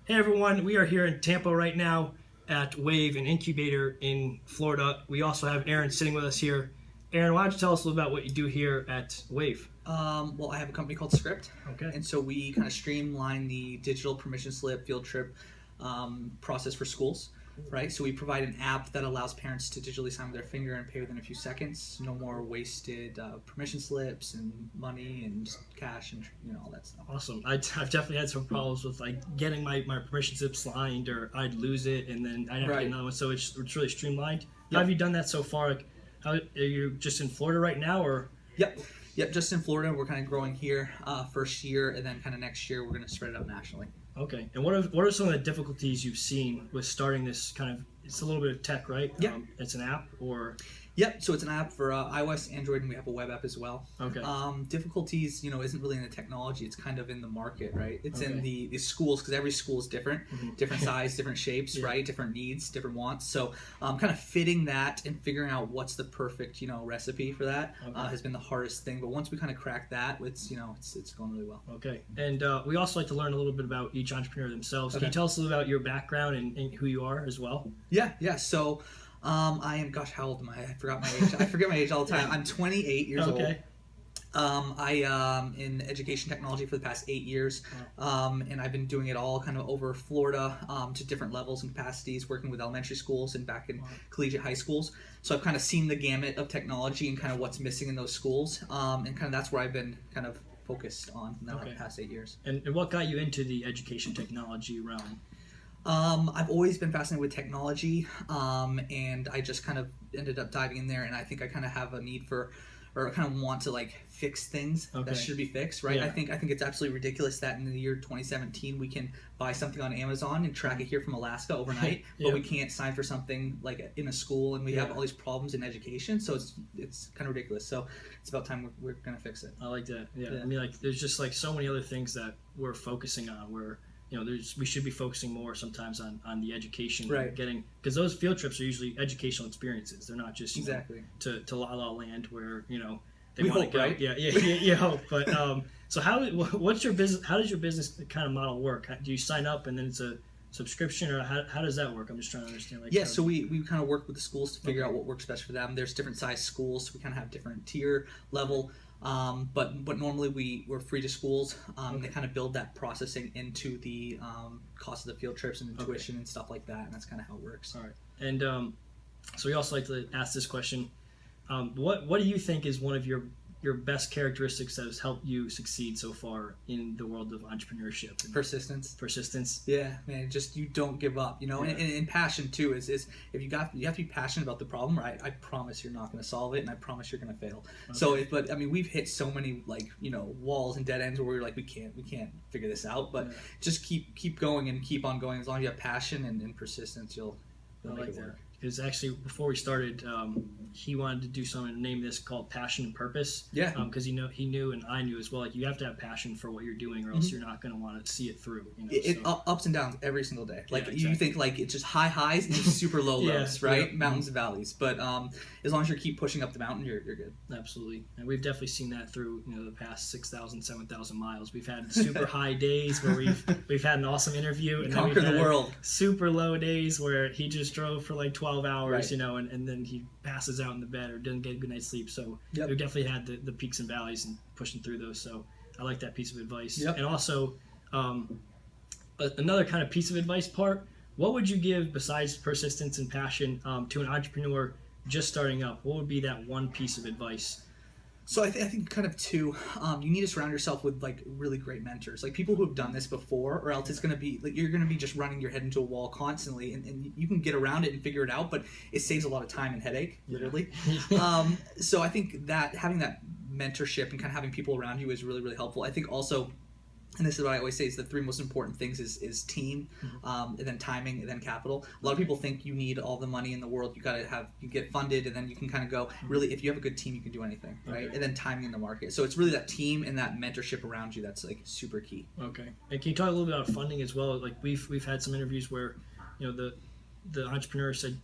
Hey everyone, we are here in Tampa right now at Wave, an incubator in Florida. We also have Aaron sitting with us here. Aaron, why don't you tell us a little about what you do here at Wave? Well, I have a company called Script. Okay. And so we kind of streamline the digital permission slip field trip process for schools, right? So we provide an app that allows parents to digitally sign with their finger and pay within a few seconds. No more wasted permission slips and money and cash and all that stuff. Awesome. I've definitely had some problems with getting my permission slip signed, or I'd lose it and then I'd have to get another one. So it's really streamlined. How have you done that so far? How are you just in Florida right now, or? Yep, just in Florida. We're kind of growing here first year, and then kind of next year we're going to spread it out nationally. Okay. And what are some of the difficulties you've seen with starting this kind of? It's a little bit of tech, right? Yeah. It's an app, or? Yep. So it's an app for iOS, Android, and we have a web app as well. Okay. Difficulties, isn't really in the technology. It's kind of in the market, right? It's in the schools, because every school is different, different size, different shapes, right? Different needs, different wants. So kind of fitting that and figuring out what's the perfect, recipe for that has been the hardest thing. But once we kind of crack that, it's going really well. Okay. And we also like to learn a little bit about each entrepreneur themselves. Can you tell us a little about your background and who you are as well? Yeah. So I am, how old am I? I forgot my age. I forget my age all the time. I'm 28 years old. I in education technology for the past 8 years, and I've been doing it all kind of over Florida to different levels and capacities, working with elementary schools and back in collegiate high schools. So I've kind of seen the gamut of technology and kind of what's missing in those schools, and kind of that's where I've been kind of focused on now the past 8 years. And what got you into the education technology realm? I've always been fascinated with technology, and I just kind of ended up diving in there, and I think I kind of have a need for, or kind of want to fix things that should be fixed, right? Yeah. I think it's absolutely ridiculous that in the year 2017 we can buy something on Amazon and track it here from Alaska overnight, but we can't sign for something in a school, and we have all these problems in education, so it's kind of ridiculous. So it's about time we're gonna fix it. I like that. Yeah. I mean, there's just so many other things that we're focusing on where we should be focusing more sometimes on the education, right? Because those field trips are usually educational experiences. They're not just exactly to La La Land where they we want hope, to go. right? Yeah, hope. But so what's your business? How does your business kind of model work? Do you sign up and then it's a subscription, or how does that work? I'm just trying to understand. So we kind of work with the schools to figure out what works best for them. There's different size schools, so we kind of have different tier level. But normally we're free to schools. They kind of build that processing into the cost of the field trips and the tuition and stuff like that, and that's kind of how it works. All right. And so we also like to ask this question: what do you think is one of your best characteristics that has helped you succeed so far in the world of entrepreneurship? Persistence. Yeah, man. Just you don't give up. And passion too is if you have to be passionate about the problem, right? I promise you're not going to solve it, and I promise you're going to fail. So, but I mean, we've hit so many walls and dead ends where we're like, we can't figure this out. But just keep going and keep on going. As long as you have passion and persistence, you'll make it work. Because actually, before we started, he wanted to do something, name this called Passion and Purpose. Yeah. Because he knew, and I knew as well. You have to have passion for what you're doing, or else you're not going to want to see it through. Ups and downs every single day. Exactly. You think it's just high highs and super low lows, right? Mountains and valleys. But as long as you keep pushing up the mountain, you're good. Absolutely, and we've definitely seen that through the past 6,000, 7,000 miles. We've had super high days where we've had an awesome interview, and conquer the world. Super low days where he just drove for 12 hours, right. And then he passes out in the bed or doesn't get a good night's sleep. So we've definitely had the peaks and valleys and pushing through those. So I like that piece of advice. And also another kind of piece of advice part, what would you give besides persistence and passion to an entrepreneur just starting up? What would be that one piece of advice? So I think kind of two. You need to surround yourself with really great mentors, people who have done this before, or else it's going to be you're going to be just running your head into a wall constantly, and you can get around it and figure it out, but it saves a lot of time and headache, literally. So I think that having that mentorship and kind of having people around you is really, really helpful. I think also, and this is what I always say, is the three most important things is team, and then timing, and then capital. A lot of people think you need all the money in the world. You get funded, and then you can kind of go, really, if you have a good team, you can do anything, right? And then timing in the market. So it's really that team and that mentorship around you that's super key. Okay. And can you talk a little bit about funding as well? We've had some interviews where, the entrepreneur said,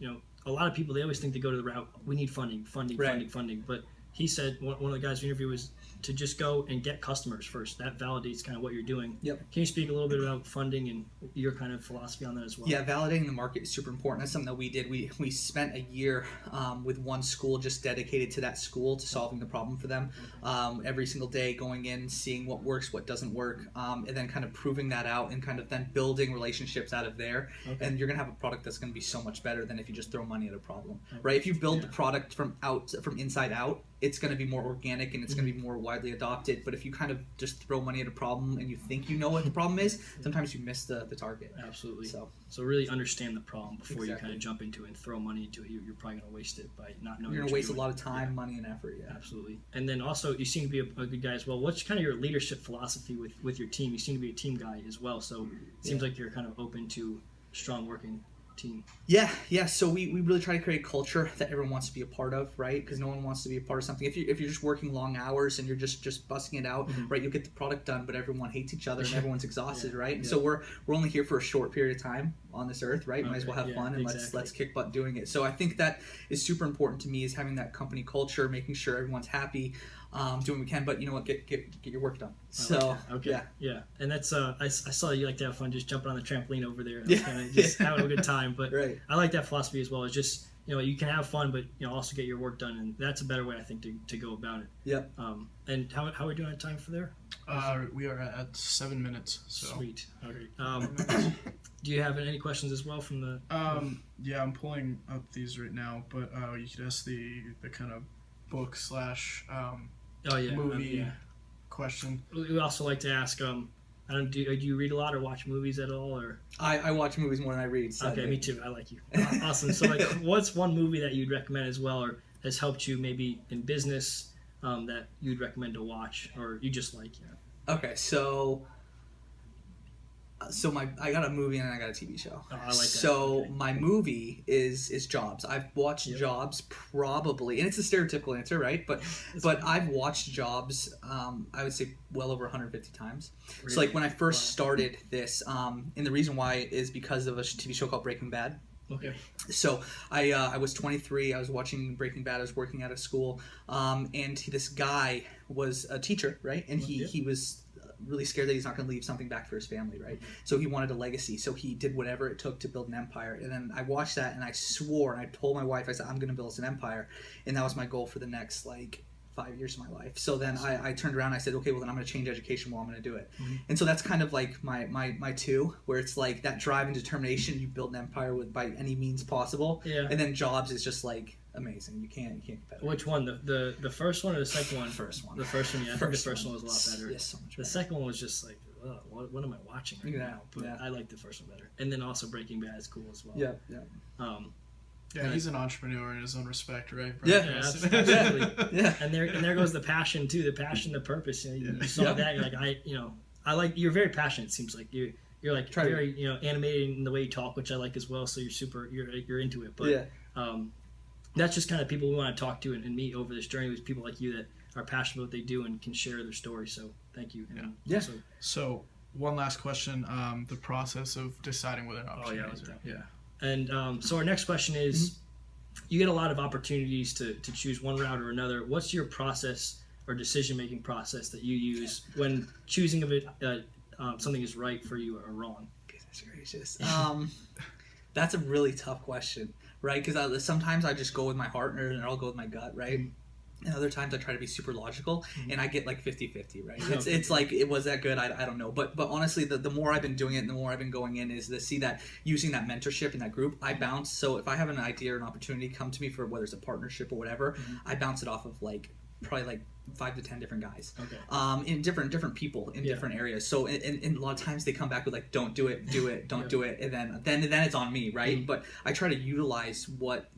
a lot of people, they always think they go to the route, we need funding, right. funding. But he said one of the guys we interviewed was to just go and get customers first. That validates kind of what you're doing. Yep. Can you speak a little bit about funding and your kind of philosophy on that as well? Yeah, validating the market is super important. That's something that we did. We spent a year with one school just dedicated to that school, to solving the problem for them. Every single day going in, seeing what works, what doesn't work, and then kind of proving that out and kind of then building relationships out of there. Okay. And you're going to have a product that's going to be so much better than if you just throw money at a problem, right? If you build the product from inside out, it's going to be more organic and it's going to be more widely adopted. But if you kind of just throw money at a problem and you think you know what the problem is, sometimes you miss the target. Absolutely. So really understand the problem before you Exactly. kind of jump into it and throw money into it. You're probably going to waste it by not knowing. you're going what to waste a doing. lot of time, money, and effort. Yeah. Absolutely. And then also, you seem to be a good guy as well. What's kind of your leadership philosophy with your team? You seem to be a team guy as well, so it seems like you're kind of open to strong working team. Yeah. So we really try to create a culture that everyone wants to be a part of, right? Because no one wants to be a part of something. If you're just working long hours and you're just busting it out, right? You'll get the product done, but everyone hates each other and everyone's exhausted, right? And so we're only here for a short period of time on this earth, right? Might as well have fun and let's kick butt doing it. So I think that is super important to me, is having that company culture, making sure everyone's happy, doing what we can, but you know what, get your work done. So okay, yeah, and that's I saw you like to have fun just jumping on the trampoline over there, Yeah. kind of just having a good time. But Right. I like that philosophy as well. It's just, you can have fun, but also get your work done, and that's a better way I think to go about it. Yep. And how are we doing on time for there? We are at 7 minutes. So. Sweet. Okay. Do you have any questions as well from the? Yeah, I'm pulling up these right now, but you could ask the kind of book / movie question. We also like to ask. I don't do you read a lot or watch movies at all or? I watch movies more than I read. Sadly. Okay, me too. I like you. Awesome. So, what's one movie that you'd recommend as well, or has helped you maybe in business that you'd recommend to watch, or you just like? Okay, so I got a movie and I got a TV show. Oh, I like that. So Okay. my movie is Jobs. I've watched Jobs probably, and it's a stereotypical answer, right? But I've watched Jobs. I would say well over 150 times. Really? So when I first started this, and the reason why is because of a TV show called Breaking Bad. Okay. So I was 23. I was watching Breaking Bad. I was working at a school, and this guy was a teacher, right? And he was really scared that he's not going to leave something back for his family, right? So he wanted a legacy. So he did whatever it took to build an empire. And then I watched that and I swore, and I told my wife, I said, I'm going to build us an empire. And that was my goal for the next 5 years of my life. So then I turned around and I said, okay, well then I'm going to change education while I'm going to do it. Mm-hmm. And so that's kind of like my two, where it's like that drive and determination. You build an empire with by any means possible. Yeah. And then Jobs is just amazing. You can't compare. Which one? The first one or the second one? First one. The first one. Yeah, I think the first one was a lot better. Yes, so much The better. second one was just what am I watching right now? But yeah. I like the first one better. And then also Breaking Bad is cool as well. Yeah. Yeah, he's an entrepreneur in his own respect, right? Yeah. Yeah, absolutely. Yeah. And there goes the passion too. The passion, the purpose. You saw that. You're like I like. You're very passionate. It seems like you're like very animated in the way you talk, which I like as well. So you're into it. But that's just kind of people we want to talk to and meet over this journey with people like you that are passionate about what they do and can share their story. So thank you. And Yeah. So one last question: the process of deciding whether an opportunity is right. Yeah. And so our next question is, you get a lot of opportunities to choose one route or another. What's your process or decision-making process that you use when choosing if something is right for you or wrong? Goodness gracious. That's a really tough question, right? Because sometimes I just go with my heart and I'll go with my gut, right? And other times I try to be super logical, and I get 50-50, right? It's like, it was that good? I don't know. But honestly, the more I've been doing it and the more I've been going in is to see that using that mentorship in that group, I bounce. So if I have an idea or an opportunity come to me for whether it's a partnership or whatever, I bounce it off of probably 5 to 10 different guys. Okay. In different people in different areas. So and a lot of times they come back with don't do it, don't do it, and then it's on me, right? But I try to utilize what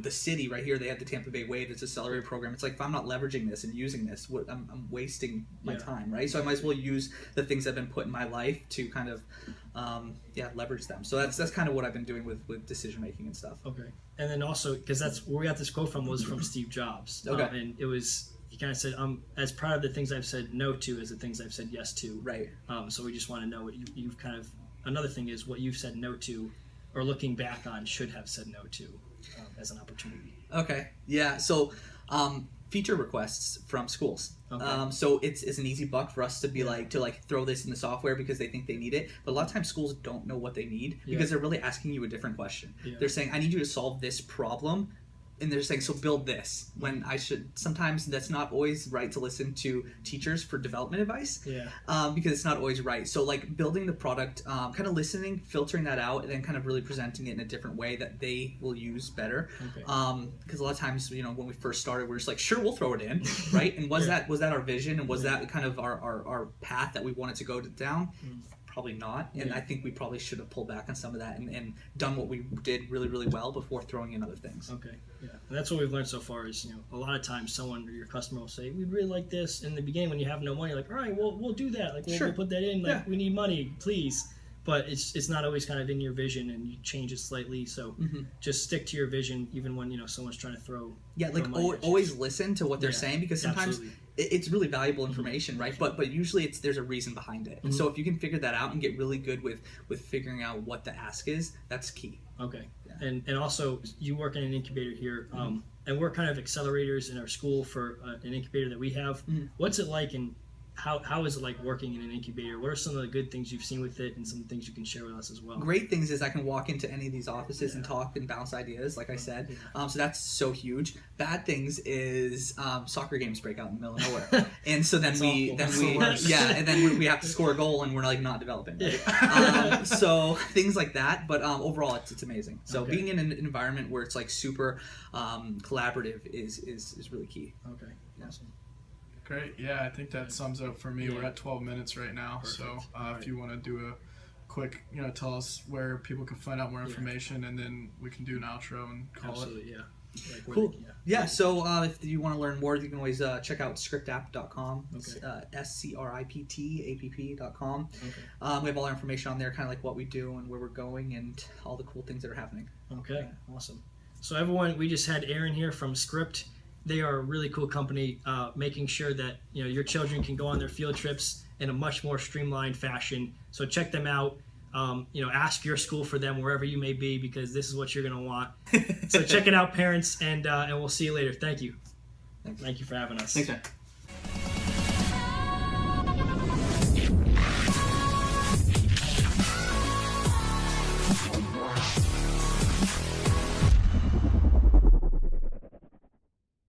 the city right here, they have the Tampa Bay Wave. It's a accelerator program. It's like, if I'm not leveraging this and using this, I'm wasting my time, right? So I might as well use the things that have been put in my life to kind of leverage them. So that's kind of what I've been doing with decision making and stuff. Okay. And then also, because that's where we got this quote from, was from Steve Jobs. Okay. And it was, he kind of said, I'm as proud of the things I've said no to as the things I've said yes to. Right. So we just want to know what you've kind of, another thing is what you've said no to, or looking back on should have said no to as an opportunity. Okay. Yeah. So feature requests from schools. Okay. So it's an easy buck for us to be to throw this in the software because they think they need it. But a lot of times schools don't know what they need because they're really asking you a different question. Yeah. They're saying, I need you to solve this problem. And they're saying, so build this. When sometimes that's not always right to listen to teachers for development advice. Yeah. Because it's not always right. So like building the product, kind of listening, filtering that out, and then kind of really presenting it in a different way that they will use better. Okay. Because a lot of times, when we first started, we're just like, sure, we'll throw it in, right? And was that our vision, and was that kind of our path that we wanted to go down? Probably not. And I think we probably should have pulled back on some of that and done what we did really, really well before throwing in other things. Okay. Yeah. And that's what we've learned so far is, a lot of times someone or your customer will say, we'd really like this. In the beginning, when you have no money, like, all right, we'll do that. Like, we'll put that in. Like, we need money, please. But it's not always kind of in your vision, and you change it slightly. So just stick to your vision, even when, someone's trying to throw. Yeah, like always listen to what they're saying, because sometimes it's really valuable information, right? But usually there's a reason behind it. And so if you can figure that out and get really good with figuring out what the ask is, that's key. Okay. Yeah. And also, you work in an incubator here, and we're kind of accelerators in our school for an incubator that we have. What's it like, and how is it like working in an incubator? What are some of the good things you've seen with it, and some things you can share with us as well? Great things is I can walk into any of these offices and talk and bounce ideas, like I said. So that's so huge. Bad things is soccer games break out in the middle of nowhere, and so then we have to score a goal, and we're like not developing. Right? So things like that. But overall, it's amazing. So being in an environment where it's like super collaborative is really key. Okay. Awesome. Great. Yeah, I think that sums up for me. Yeah. We're at 12 minutes right now. Perfect. So if you want to do a quick, tell us where people can find out more information, and then we can do an outro and call Absolutely, it. Yeah. Cool. Yeah, so if you want to learn more, you can always check out scriptapp.com. Okay. scriptapp.com. Okay. We have all our information on there, kind of like what we do and where we're going and all the cool things that are happening. Okay, awesome. So everyone, we just had Aaron here from Script. They are a really cool company, making sure that your children can go on their field trips in a much more streamlined fashion. So check them out. Ask your school for them wherever you may be, because this is what you're going to want. So check it out, parents, and we'll see you later. Thank you. Thanks. Thank you for having us. Thanks, man.